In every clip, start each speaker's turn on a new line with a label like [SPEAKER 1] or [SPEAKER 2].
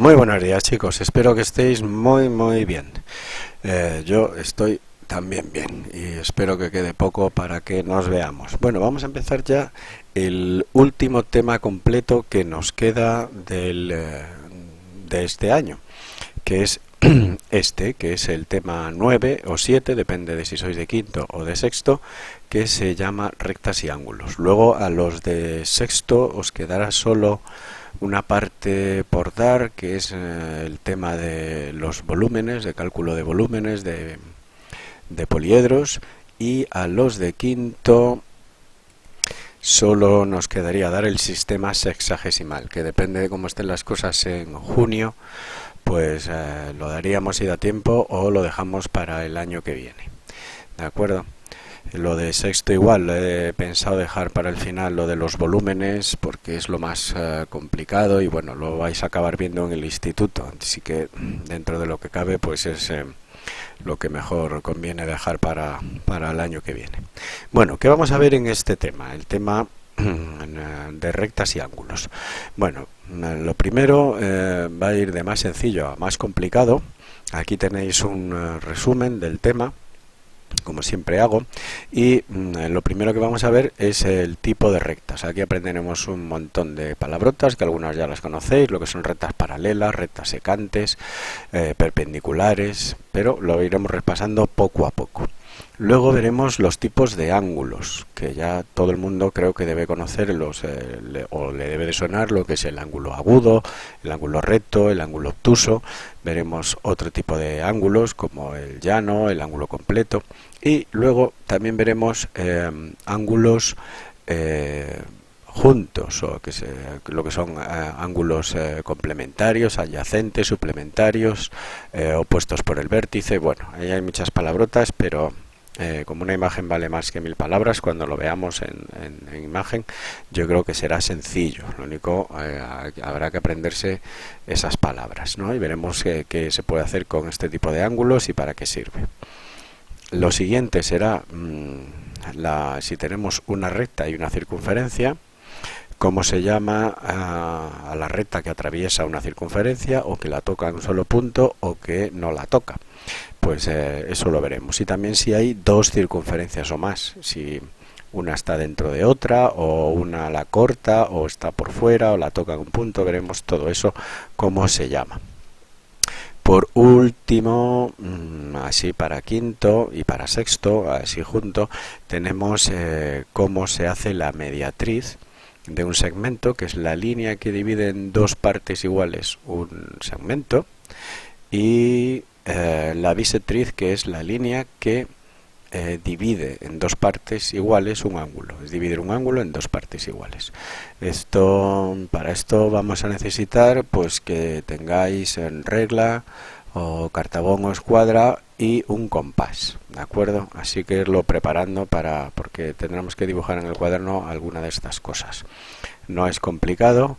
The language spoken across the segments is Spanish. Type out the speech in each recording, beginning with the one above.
[SPEAKER 1] Muy buenos días, chicos, espero que estéis muy bien. Yo estoy también bien y espero que quede poco para que nos veamos. Bueno, vamos a empezar ya el último tema completo que nos queda de este año, que es que es el tema 9 o 7, depende de si sois de quinto o de sexto, que se llama rectas y ángulos. Luego a los de sexto os quedará solo una parte por dar, que es el tema de los volúmenes, de cálculo de volúmenes, de poliedros, y a los de quinto solo nos quedaría dar el sistema sexagesimal, que depende de cómo estén las cosas en junio, pues lo daríamos si da tiempo o lo dejamos para el año que viene. ¿De acuerdo? Lo de sexto igual, lo he pensado dejar para el final lo de los volúmenes porque es lo más complicado y bueno, lo vais a acabar viendo en el instituto, así que dentro de lo que cabe pues es lo que mejor conviene dejar para el año que viene. Bueno, ¿qué vamos a ver en este tema? El tema de rectas y ángulos. Bueno, lo primero va a ir de más sencillo a más complicado. Aquí tenéis un resumen del tema, como siempre hago, y lo primero que vamos a ver es el tipo de rectas. Aquí aprenderemos un montón de palabrotas que algunas ya las conocéis, lo que son rectas paralelas, rectas secantes, perpendiculares, pero lo iremos repasando poco a poco. Luego veremos los tipos de ángulos, que ya todo el mundo creo que debe conocer o le debe de sonar lo que es el ángulo agudo, el ángulo recto, el ángulo obtuso. Veremos otro tipo de ángulos como el llano, el ángulo completo, y luego también veremos ángulos juntos, o lo que son ángulos complementarios, adyacentes, suplementarios, opuestos por el vértice. Bueno, ahí hay muchas palabrotas, pero como una imagen vale más que 1000 palabras, cuando lo veamos en imagen yo creo que será sencillo. Lo único, habrá que aprenderse esas palabras, ¿no? Y veremos qué se puede hacer con este tipo de ángulos y para qué sirve. Lo siguiente será si tenemos una recta y una circunferencia, cómo se llama a la recta que atraviesa una circunferencia, o que la toca en un solo punto o que no la toca. Pues eso lo veremos. Y también si hay dos circunferencias o más, si una está dentro de otra, o una la corta, o está por fuera, o la toca en un punto, veremos todo eso, cómo se llama. Por último, así para quinto y para sexto, así junto, tenemos cómo se hace la mediatriz de un segmento, que es la línea que divide en dos partes iguales un segmento, y la bisectriz, que es la línea que divide en dos partes iguales un ángulo, es dividir un ángulo en dos partes iguales. Para esto vamos a necesitar pues que tengáis en regla o cartabón o escuadra y un compás, ¿de acuerdo? Así que irlo preparando porque tendremos que dibujar en el cuaderno alguna de estas cosas. No es complicado,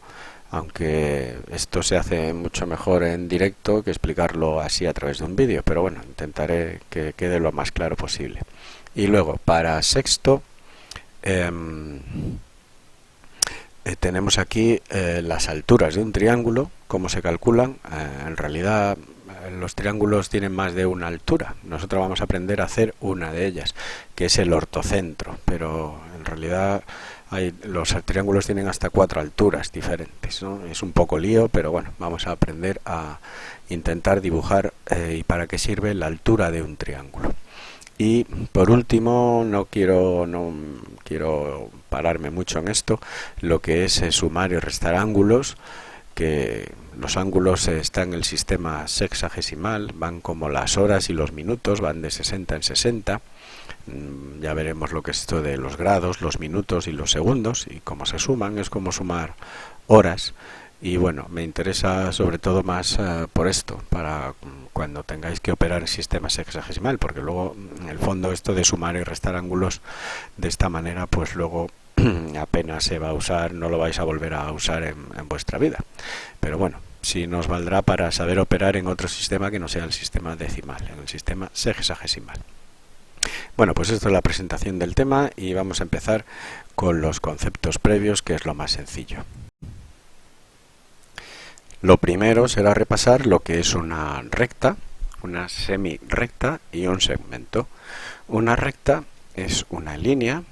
[SPEAKER 1] aunque esto se hace mucho mejor en directo que explicarlo así a través de un vídeo, pero bueno, intentaré que quede lo más claro posible. Y luego, para sexto, tenemos aquí las alturas de un triángulo, cómo se calculan. En realidad, los triángulos tienen más de una altura. Nosotros vamos a aprender a hacer una de ellas, que es el ortocentro, pero en realidad los triángulos tienen hasta 4 alturas diferentes, ¿no? Es un poco lío, pero bueno, vamos a aprender a intentar dibujar y para qué sirve la altura de un triángulo. Y por último, no quiero pararme mucho en esto, lo que es sumar y restar ángulos, que los ángulos están en el sistema sexagesimal, van como las horas y los minutos, van de 60 en 60. Ya veremos lo que es esto de los grados, los minutos y los segundos, y cómo se suman, es como sumar horas. Y bueno, me interesa sobre todo más por esto, para cuando tengáis que operar en sistema sexagesimal, porque luego en el fondo esto de sumar y restar ángulos de esta manera, pues luego apenas se va a usar, no lo vais a volver a usar en vuestra vida. Pero bueno, sí nos valdrá para saber operar en otro sistema que no sea el sistema decimal, en el sistema sexagesimal. Bueno, pues esto es la presentación del tema y vamos a empezar con los conceptos previos, que es lo más sencillo. Lo primero será repasar lo que es una recta, una semirrecta y un segmento. Una recta es una línea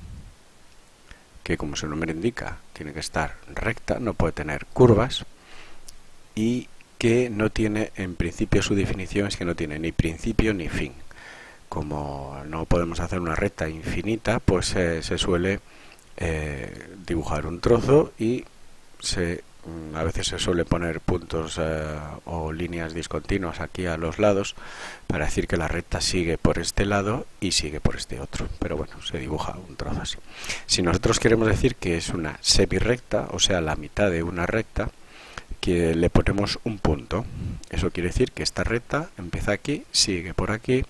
[SPEAKER 1] que, como su nombre indica, tiene que estar recta, no puede tener curvas, y que no tiene, en principio su definición es que no tiene ni principio ni fin. Como no podemos hacer una recta infinita, pues se suele dibujar un trozo y a veces se suele poner puntos o líneas discontinuas aquí a los lados para decir que la recta sigue por este lado y sigue por este otro, pero bueno, se dibuja un trozo así. Si nosotros queremos decir que es una semirrecta, o sea, la mitad de una recta, que le ponemos un punto, eso quiere decir que esta recta empieza aquí, sigue por aquí,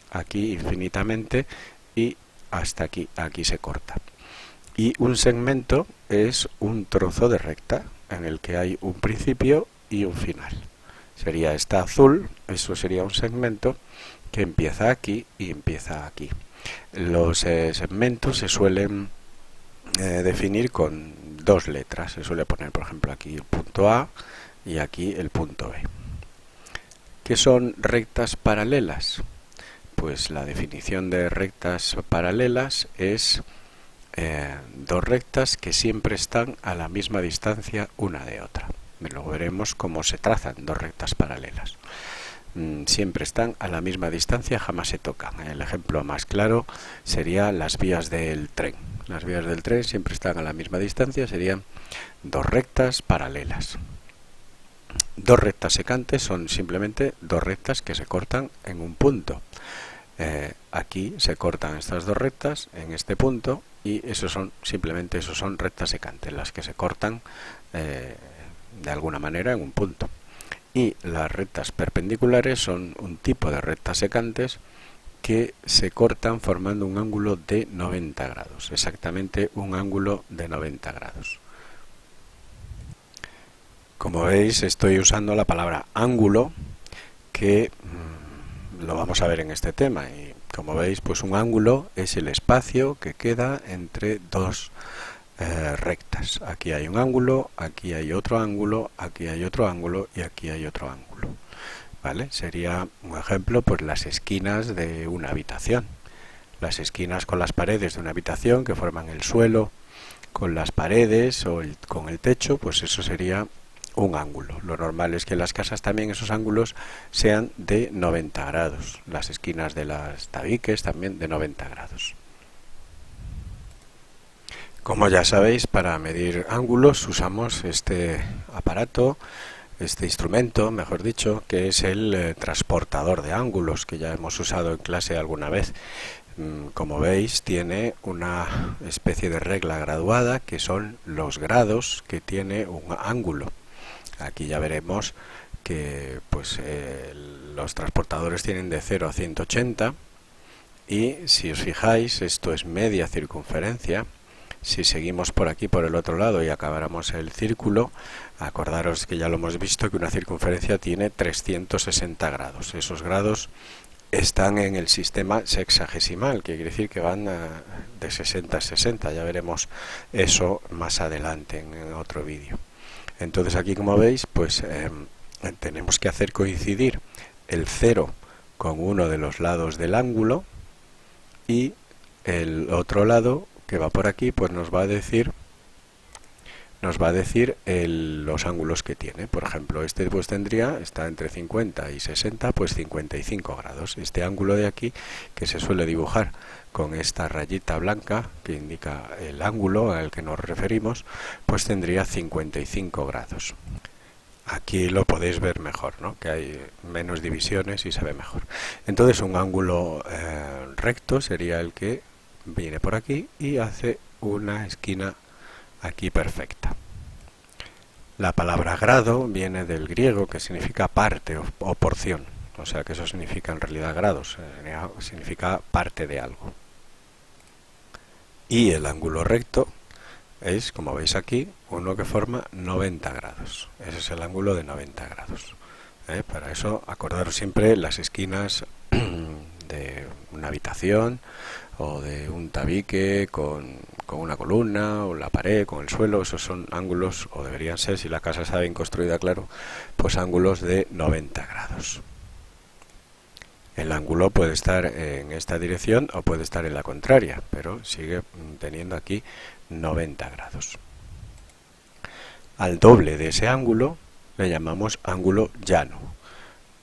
[SPEAKER 1] aquí infinitamente y hasta aquí, aquí se corta. Y un segmento es un trozo de recta en el que hay un principio y un final. Sería esta azul, eso sería un segmento que empieza aquí y empieza aquí. Los segmentos se suelen definir con dos letras. Se suele poner, por ejemplo, aquí el punto A y aquí el punto B. ¿Qué son rectas paralelas? Pues la definición de rectas paralelas es dos rectas que siempre están a la misma distancia una de otra. Luego veremos cómo se trazan dos rectas paralelas. Siempre están a la misma distancia, jamás se tocan. El ejemplo más claro sería las vías del tren. Las vías del tren siempre están a la misma distancia, serían dos rectas paralelas. Dos rectas secantes son simplemente dos rectas que se cortan en un punto. Aquí se cortan estas dos rectas en este punto y eso son rectas secantes, las que se cortan de alguna manera en un punto. Y las rectas perpendiculares son un tipo de rectas secantes que se cortan formando un ángulo de 90 grados, exactamente un ángulo de 90 grados. Como veis, estoy usando la palabra ángulo, que lo vamos a ver en este tema, y como veis, pues un ángulo es el espacio que queda entre dos rectas. Aquí hay un ángulo, aquí hay otro ángulo, aquí hay otro ángulo y aquí hay otro ángulo. ¿Vale? Sería un ejemplo, pues las esquinas de una habitación. Las esquinas con las paredes de una habitación que forman el suelo, con las paredes o con el techo, pues eso sería un ángulo. Lo normal es que en las casas también esos ángulos sean de 90 grados. Las esquinas de las tabiques también de 90 grados. Como ya sabéis, para medir ángulos usamos este aparato, este instrumento, mejor dicho, que es el transportador de ángulos, que ya hemos usado en clase alguna vez. Como veis, tiene una especie de regla graduada, que son los grados que tiene un ángulo. Aquí ya veremos que pues, los transportadores tienen de 0 a 180 y si os fijáis, esto es media circunferencia. Si seguimos por aquí, por el otro lado, y acabáramos el círculo, acordaros que ya lo hemos visto, que una circunferencia tiene 360 grados. Esos grados están en el sistema sexagesimal, que quiere decir que van de 60 a 60. Ya veremos eso más adelante en otro vídeo. Entonces aquí, como veis, pues tenemos que hacer coincidir el 0 con uno de los lados del ángulo y el otro lado que va por aquí pues nos va a decir los ángulos que tiene. Por ejemplo, este pues está entre 50 y 60, pues 55 grados. Este ángulo de aquí, que se suele dibujar con esta rayita blanca que indica el ángulo al que nos referimos, pues tendría 55 grados. Aquí lo podéis ver mejor, ¿no? Que hay menos divisiones y se ve mejor. Entonces un ángulo recto sería el que viene por aquí y hace una esquina aquí perfecta. La palabra grado viene del griego, que significa parte o porción, o sea que eso significa en realidad grados, significa parte de algo. Y el ángulo recto es, como veis aquí, uno que forma 90 grados. Ese es el ángulo de 90 grados. Para eso, acordaros siempre las esquinas de una habitación o de un tabique con con una columna, o la pared, con el suelo. Esos son ángulos, o deberían ser, si la casa está bien construida, claro, pues ángulos de 90 grados. El ángulo puede estar en esta dirección o puede estar en la contraria, pero sigue teniendo aquí 90 grados. Al doble de ese ángulo le llamamos ángulo llano.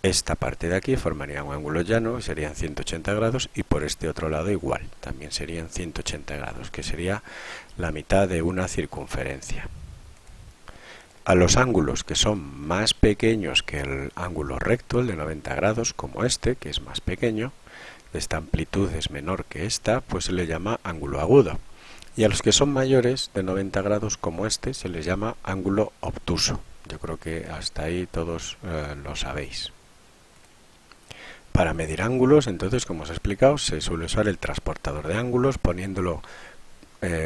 [SPEAKER 1] Esta parte de aquí formaría un ángulo llano, serían 180 grados, y por este otro lado igual, también serían 180 grados, que sería la mitad de una circunferencia. A los ángulos que son más pequeños que el ángulo recto, el de 90 grados, como este, que es más pequeño, esta amplitud es menor que esta, pues se le llama ángulo agudo. Y a los que son mayores de 90 grados, como este, se les llama ángulo obtuso. Yo creo que hasta ahí todos lo sabéis. Para medir ángulos, entonces, como os he explicado, se suele usar el transportador de ángulos, poniéndolo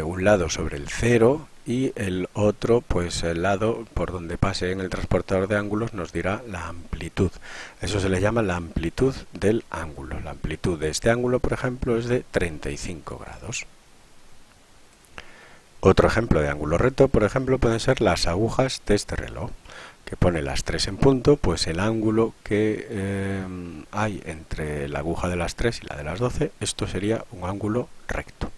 [SPEAKER 1] un lado sobre el cero y el otro, pues el lado por donde pase en el transportador de ángulos nos dirá la amplitud. Eso se le llama la amplitud del ángulo. La amplitud de este ángulo, por ejemplo, es de 35 grados. Otro ejemplo de ángulo recto, por ejemplo, pueden ser las agujas de este reloj, que pone las 3 en punto. Pues el ángulo que hay entre la aguja de las 3 y la de las 12, esto sería un ángulo recto.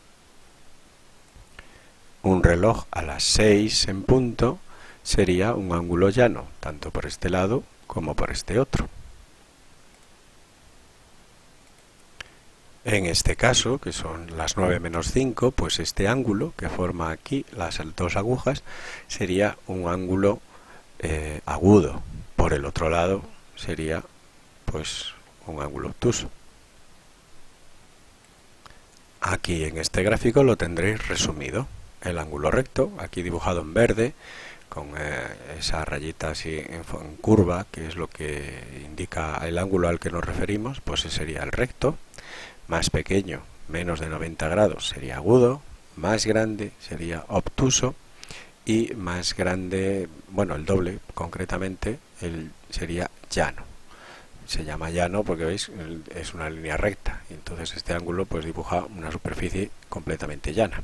[SPEAKER 1] Un reloj a las 6 en punto sería un ángulo llano, tanto por este lado como por este otro. En este caso, que son las 9 menos 5, pues este ángulo que forma aquí las dos agujas sería un ángulo agudo. Por el otro lado sería pues un ángulo obtuso. Aquí en este gráfico lo tendréis resumido. El ángulo recto, aquí dibujado en verde, con esa rayita así en curva, que es lo que indica el ángulo al que nos referimos, pues ese sería el recto. Más pequeño, menos de 90 grados, sería agudo. Más grande sería obtuso. Y más grande, bueno, el doble concretamente, sería llano. Se llama llano porque, veis, es una línea recta. Y entonces este ángulo pues dibuja una superficie completamente llana.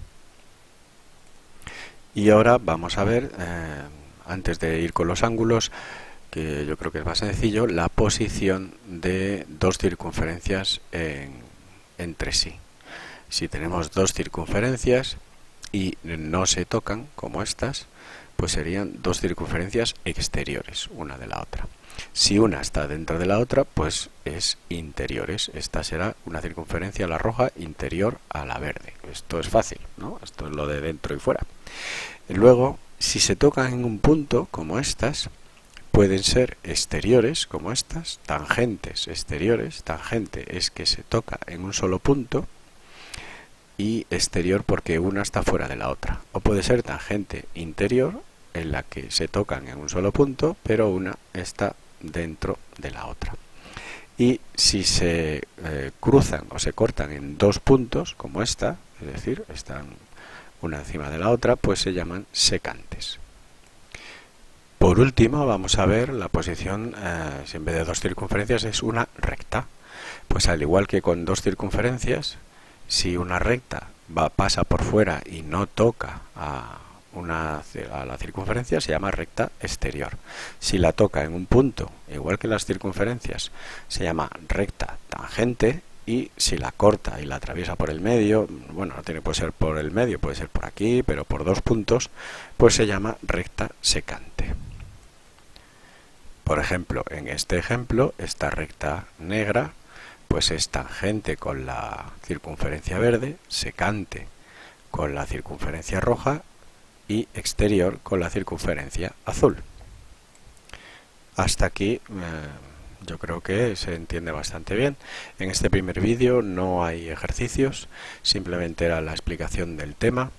[SPEAKER 1] Y ahora vamos a ver, antes de ir con los ángulos, que yo creo que es más sencillo, la posición de dos circunferencias entre sí. Si tenemos dos circunferencias y no se tocan, como estas, pues serían dos circunferencias exteriores, una de la otra. Si una está dentro de la otra, pues es interiores. Esta será una circunferencia, la roja, interior a la verde. Esto es fácil, ¿no? Esto es lo de dentro y fuera. Luego, si se tocan en un punto, como estas, pueden ser exteriores, como estas, tangentes exteriores. Tangente es que se toca en un solo punto, y exterior porque una está fuera de la otra. O puede ser tangente interior, en la que se tocan en un solo punto, pero una está dentro de la otra. Y si se cruzan o se cortan en dos puntos, como esta, es decir, están una encima de la otra, pues se llaman secantes. Por último, vamos a ver la posición, si en vez de dos circunferencias es una recta. Pues al igual que con dos circunferencias, si una recta pasa por fuera y no toca a la circunferencia, se llama recta exterior. Si la toca en un punto, igual que las circunferencias, se llama recta tangente. Y si la corta y la atraviesa por el medio, bueno, no tiene puede ser por el medio, puede ser por aquí, pero por dos puntos, pues se llama recta secante. Por ejemplo, en este ejemplo, esta recta negra pues es tangente con la circunferencia verde, secante con la circunferencia roja y exterior con la circunferencia azul. Hasta aquí yo creo que se entiende bastante bien. En este primer vídeo no hay ejercicios, simplemente era la explicación del tema.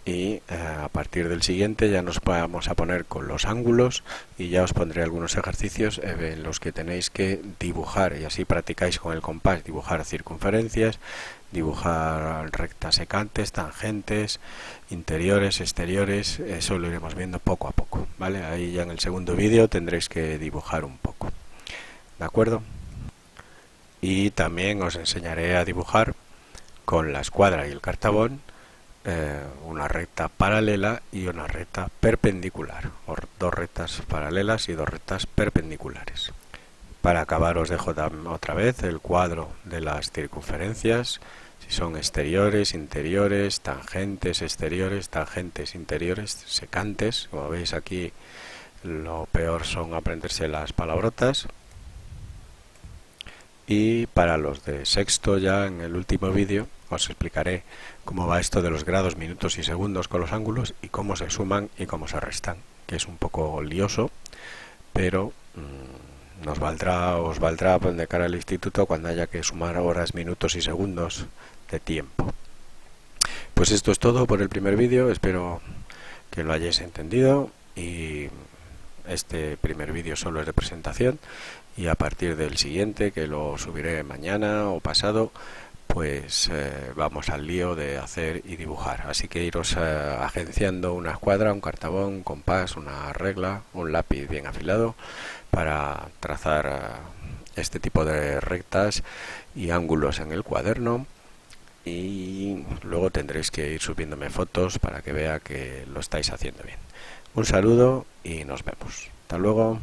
[SPEAKER 1] Y a partir del siguiente ya nos vamos a poner con los ángulos y ya os pondré algunos ejercicios en los que tenéis que dibujar, y así practicáis con el compás, dibujar circunferencias, dibujar rectas secantes, tangentes, interiores, exteriores. Eso lo iremos viendo poco a poco, ¿vale? Ahí ya en el segundo vídeo tendréis que dibujar un poco, ¿de acuerdo? Y también os enseñaré a dibujar con la escuadra y el cartabón una recta paralela y una recta perpendicular, o dos rectas paralelas y dos rectas perpendiculares. Para acabar os dejo otra vez el cuadro de las circunferencias, si son exteriores, interiores, tangentes exteriores, tangentes interiores, secantes. Como veis aquí, lo peor son aprenderse las palabrotas. Y para los de sexto, ya en el último vídeo os explicaré cómo va esto de los grados, minutos y segundos con los ángulos y cómo se suman y cómo se restan, que es un poco lioso, pero os valdrá de cara al instituto cuando haya que sumar horas, minutos y segundos de tiempo. Pues esto es todo por el primer vídeo, espero que lo hayáis entendido, y este primer vídeo solo es de presentación, y a partir del siguiente, que lo subiré mañana o pasado, pues vamos al lío de hacer y dibujar. Así que iros agenciando una escuadra, un cartabón, un compás, una regla, un lápiz bien afilado para trazar este tipo de rectas y ángulos en el cuaderno, y luego tendréis que ir subiéndome fotos para que vea que lo estáis haciendo bien. Un saludo y nos vemos. Hasta luego.